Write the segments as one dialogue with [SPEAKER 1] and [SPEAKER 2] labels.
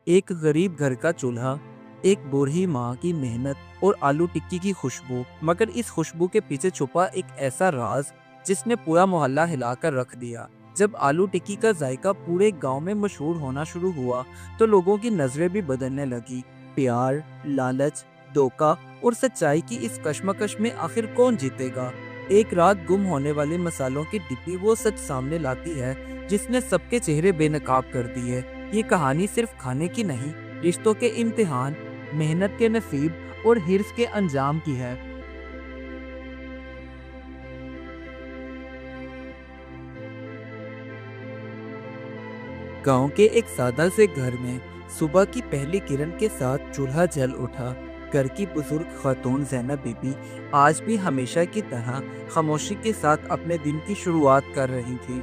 [SPEAKER 1] एक गरीब घर का चूल्हा, एक बूढ़ी माँ की मेहनत और आलू टिक्की की खुशबू। मगर इस खुशबू के पीछे छुपा एक ऐसा राज जिसने पूरा मोहल्ला हिलाकर रख दिया। जब आलू टिक्की का जायका पूरे गांव में मशहूर होना शुरू हुआ तो लोगों की नजरें भी बदलने लगी। प्यार, लालच, धोखा और सच्चाई की इस कश्मकश में आखिर कौन जीतेगा? एक रात गुम होने वाले मसालों की डिब्बी वो सच सामने लाती है जिसने सबके चेहरे बेनकाब कर दिए। ये कहानी सिर्फ खाने की नहीं, रिश्तों के इम्तिहान, मेहनत के नसीब और हिर्स के अंजाम की है। गांव के एक सादा से घर में सुबह की पहली किरण के साथ चूल्हा जल उठा। घर की बुजुर्ग खातून ज़ैनब बीबी आज भी हमेशा की तरह खामोशी के साथ अपने दिन की शुरुआत कर रही थी।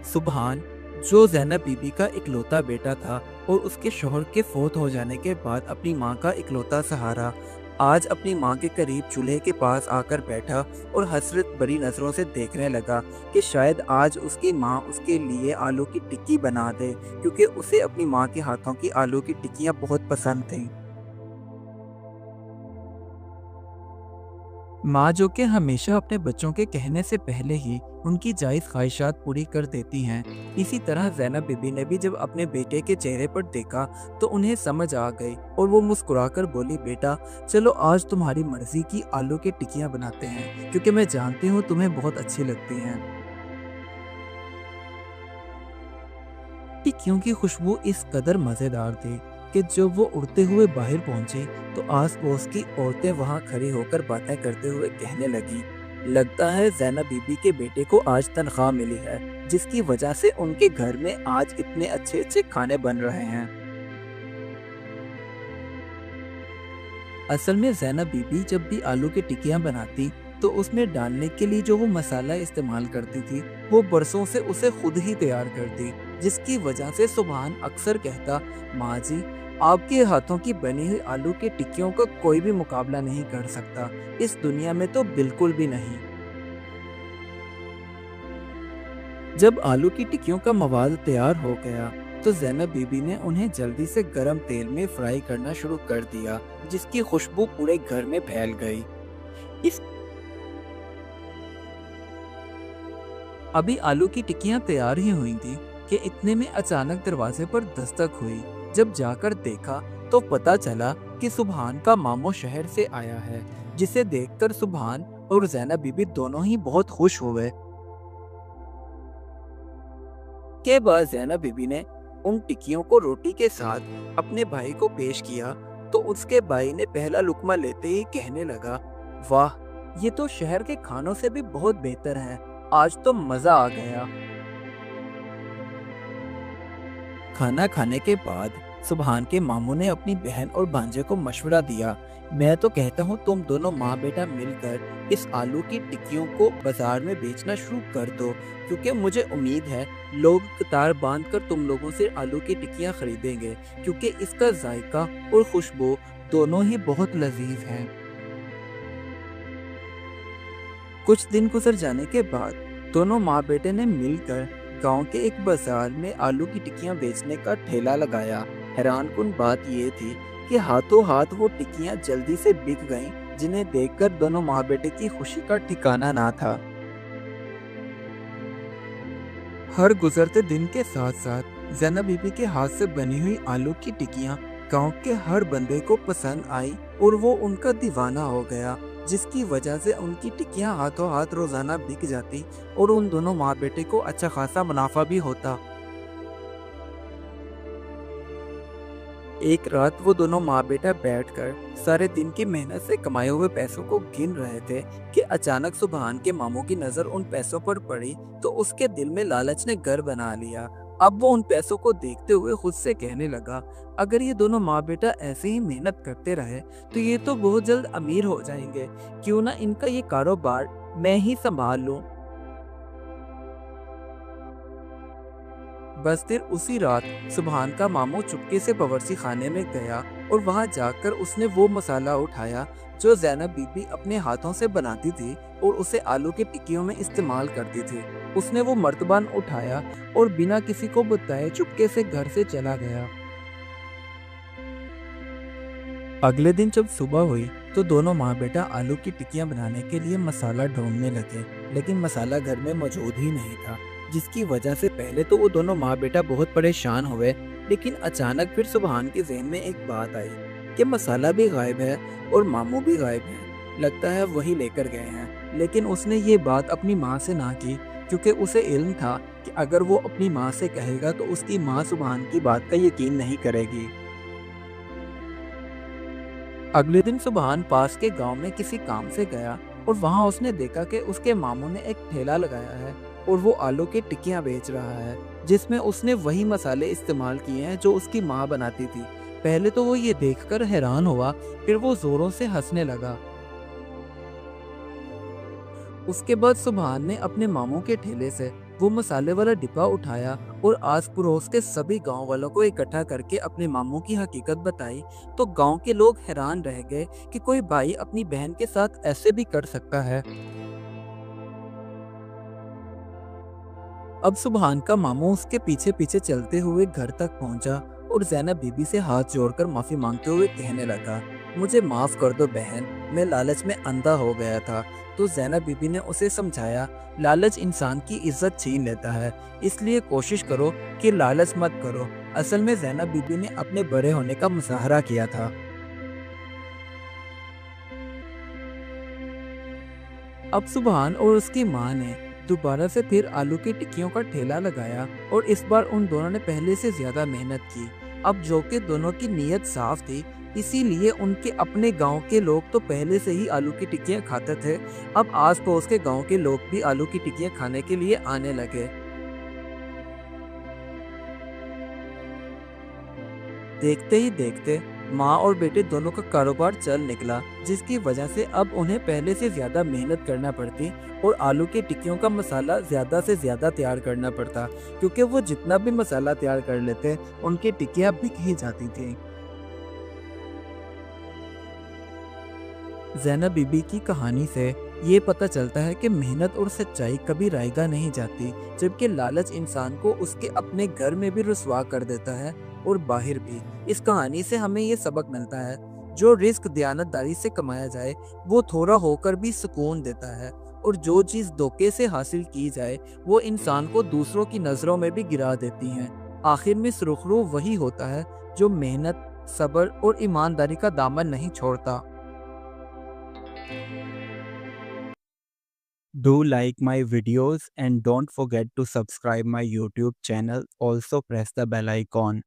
[SPEAKER 1] सुबहान, जो ज़ैनब बीबी का इकलौता बेटा था और उसके शोहर के फौत हो जाने के बाद अपनी माँ का इकलौता सहारा, आज अपनी माँ के करीब चूल्हे के पास आकर बैठा और हसरत भरी नज़रों से देखने लगा कि शायद आज उसकी माँ उसके लिए आलू की टिक्की बना दे, क्योंकि उसे अपनी माँ के हाथों की आलू की टिक्कियाँ बहुत पसंद थीं। माँ जो कि हमेशा अपने बच्चों के कहने से पहले ही उनकी जायज़ ख्वाहिशात पूरी कर देती हैं, इसी तरह ज़ैनब बीबी ने भी जब अपने बेटे के चेहरे पर देखा तो उन्हें समझ आ गई और वो मुस्कुराकर बोली, बेटा चलो आज तुम्हारी मर्जी की आलू की टिक्कियाँ बनाते हैं, क्योंकि मैं जानती हूँ तुम्हें बहुत अच्छी लगती हैं। टिक्कियों की खुशबू इस कदर मज़ेदार थी कि जब वो उड़ते हुए बाहर पहुंचे तो आस पड़ोस की औरतें वहां खड़ी होकर बातें करते हुए कहने लगी, लगता है ज़ैनब बीबी के बेटे को आज तनख्वाह मिली है, जिसकी वजह से उनके घर में आज इतने अच्छे अच्छे खाने बन रहे हैं। असल में ज़ैनब बीबी जब भी आलू की टिक्कियां बनाती तो उसमें डालने के लिए जो वो मसाला इस्तेमाल करती थी वो बरसों से उसे खुद ही तैयार करती, जिसकी वजह से सुबहान अक्सर कहता, माँ जी आपके हाथों की बनी हुई आलू की टिक्कियों का कोई भी मुकाबला नहीं कर सकता, इस दुनिया में तो बिल्कुल भी नहीं। जब आलू की टिक्कियों का मवाद तैयार हो गया तो ज़ैनब बीबी ने उन्हें जल्दी से गरम तेल में फ्राई करना शुरू कर दिया, जिसकी खुशबू पूरे घर में फैल गई। इस अभी आलू की टिक्कियां तैयार ही हुई थी कि इतने में अचानक दरवाजे पर दस्तक हुई। जब जाकर देखा तो पता चला कि सुबहान का मामू शहर से आया है, जिसे देखकर सुबहान और ज़ैनब बीबी दोनों ही बहुत खुश हुए। के बाद ज़ैनब बीबी ने उन टिक्कियों को रोटी के साथ अपने भाई को पेश किया तो उसके भाई ने पहला लुकमा लेते ही कहने लगा, वाह ये तो शहर के खानों से भी बहुत बेहतर है, आज तो मजा आ गया। खाना खाने के बाद सुबहान के मामू ने अपनी बहन और भांजे को मशवरा दिया, मैं तो कहता हूँ तुम दोनों माँ बेटा मिलकर इस आलू की टिक्कियों को बाजार में बेचना शुरू कर दो, क्योंकि मुझे उम्मीद है लोग कतार बांधकर तुम लोगों से आलू की टिक्कियाँ खरीदेंगे, क्योंकि इसका जायका और खुशबू दोनों ही बहुत लजीज हैं। कुछ दिन गुजर जाने के बाद दोनों माँ बेटे ने मिलकर गांव के एक बाजार में आलू की टिक्कियां बेचने का ठेला लगाया। हैरानकुन बात यह थी कि हाथों हाथ वो टिक्कियां जल्दी से बिक गईं, जिन्हें देखकर दोनों माँ बेटे की खुशी का ठिकाना ना था। हर गुजरते दिन के साथ साथ ज़ैनब बीबी के हाथ से बनी हुई आलू की टिक्कियां गांव के हर बंदे को पसंद आई और वो उनका दीवाना हो गया, जिसकी वजह से उनकी टिक्कियां हाथों हाथ रोजाना बिक जाती और उन दोनों माँ बेटे को अच्छा खासा मुनाफा भी होता। एक रात वो दोनों माँ बेटा बैठकर सारे दिन की मेहनत से कमाए हुए पैसों को गिन रहे थे कि अचानक सुबहान के मामू की नजर उन पैसों पर पड़ी तो उसके दिल में लालच ने घर बना लिया। अब वो उन पैसों को देखते हुए खुद से कहने लगा, अगर ये दोनों माँ बेटा ऐसे ही मेहनत करते रहे तो ये तो बहुत जल्द अमीर हो जाएंगे, क्यों ना इनका ये कारोबार मैं ही संभाल लूं। बस फिर उसी रात सुबहान का मामू चुपके से बावर्ची खाने में गया और वहां जाकर उसने वो मसाला उठाया जो ज़ैनब बीबी अपने हाथों से बनाती थी और उसे आलू की टिक्कियों में इस्तेमाल करती थी। اس نے وہ مرتبان اٹھایا اور بنا کسی کو بتائے چپکے سے گھر سے چلا گیا۔ اگلے دن جب صبح ہوئی تو دونوں ماں بیٹا آلو کی ٹکیاں بنانے کے لیے مسالہ ڈھونڈنے لگے، لیکن مسالہ گھر میں موجود ہی نہیں تھا، جس کی وجہ سے پہلے تو وہ دونوں ماں بیٹا بہت پریشان ہوئے، لیکن اچانک پھر سبحان کے ذہن میں ایک بات آئی کہ مسالہ بھی غائب ہے اور ماموں بھی غائب ہیں، لگتا ہے وہی لے کر گئے ہیں۔ لیکن اس نے یہ بات اپنی ماں سے نہ کی، کیونکہ اسے علم تھا کہ اگر وہ اپنی ماں سے کہے گا تو اس کی ماں سبحان کی بات کا یقین نہیں کرے گی۔ اگلے دن سبحان پاس کے گاؤں میں کسی کام سے گیا اور وہاں اس نے دیکھا کہ اس کے ماموں نے ایک ٹھیلا لگایا ہے اور وہ آلو کی ٹکیاں بیچ رہا ہے، جس میں اس نے وہی مسالے استعمال کیے ہیں جو اس کی ماں بناتی تھی۔ پہلے تو وہ یہ دیکھ کر حیران ہوا، پھر وہ زوروں سے ہنسنے لگا۔ اس کے بعد سبحان نے اپنے ماموں کے ٹھیلے سے وہ مسالے والا ڈبہ اٹھایا اور آس پڑوس کے سبھی گاؤں والوں کو اکٹھا کر کے اپنے ماموں کی حقیقت بتائی، تو گاؤں کے لوگ حیران رہ گئے کہ کوئی بھائی اپنی بہن کے ساتھ ایسے بھی کر سکتا ہے۔ اب سبحان کا ماموں اس کے پیچھے پیچھے چلتے ہوئے گھر تک پہنچا اور زینب بی بی سے ہاتھ جوڑ کر معافی مانگتے ہوئے کہنے لگا، مجھے معاف کر دو بہن، میں لالچ میں اندھا ہو گیا تھا۔ تو زینب بی بی نے اسے سمجھایا، لالچ انسان کی عزت چھین لیتا ہے، اس لیے کوشش کرو کہ لالچ مت کرو۔ اصل میں زینب بی بی نے اپنے بڑے ہونے کا مظاہرہ کیا تھا۔ اب سبحان اور اس کی ماں نے دوبارہ سے پھر آلو کی ٹکیوں کا ٹھیلا لگایا اور اس بار ان دونوں نے پہلے سے زیادہ محنت کی۔ اب جو کہ دونوں کی نیت صاف تھی، اسی لیے ان کے اپنے گاؤں کے لوگ تو پہلے سے ہی آلو کی ٹکیاں کھاتے تھے، اب آس پڑوس کے گاؤں کے لوگ بھی آلو کی ٹکیاں کھانے کے لیے آنے لگے۔ دیکھتے ہی دیکھتے ماں اور بیٹے دونوں کا کاروبار چل نکلا، جس کی وجہ سے اب انہیں پہلے سے زیادہ محنت کرنا پڑتی اور آلو کی ٹکیوں کا مسالہ زیادہ سے زیادہ تیار کرنا پڑتا، کیونکہ وہ جتنا بھی مسالہ تیار کر لیتے ان کی ٹکیاں بک ہی جاتی تھیں۔ زینب بی بی کی کہانی سے یہ پتہ چلتا ہے کہ محنت اور سچائی کبھی رائیگاں نہیں جاتی، جبکہ لالچ انسان کو اس کے اپنے گھر میں بھی رسوا کر دیتا ہے اور باہر بھی۔ اس کہانی سے ہمیں یہ سبق ملتا ہے، جو رزق دیانتداری سے کمایا جائے وہ تھوڑا ہو کر بھی سکون دیتا ہے، اور جو چیز دھوکے سے حاصل کی جائے وہ انسان کو دوسروں کی نظروں میں بھی گرا دیتی ہیں۔ آخر میں سرخرو وہی ہوتا ہے جو محنت، صبر اور ایمانداری کا دامن نہیں چھوڑتا۔ Do like my videos and don't forget to subscribe my YouTube channel. Also press the bell icon.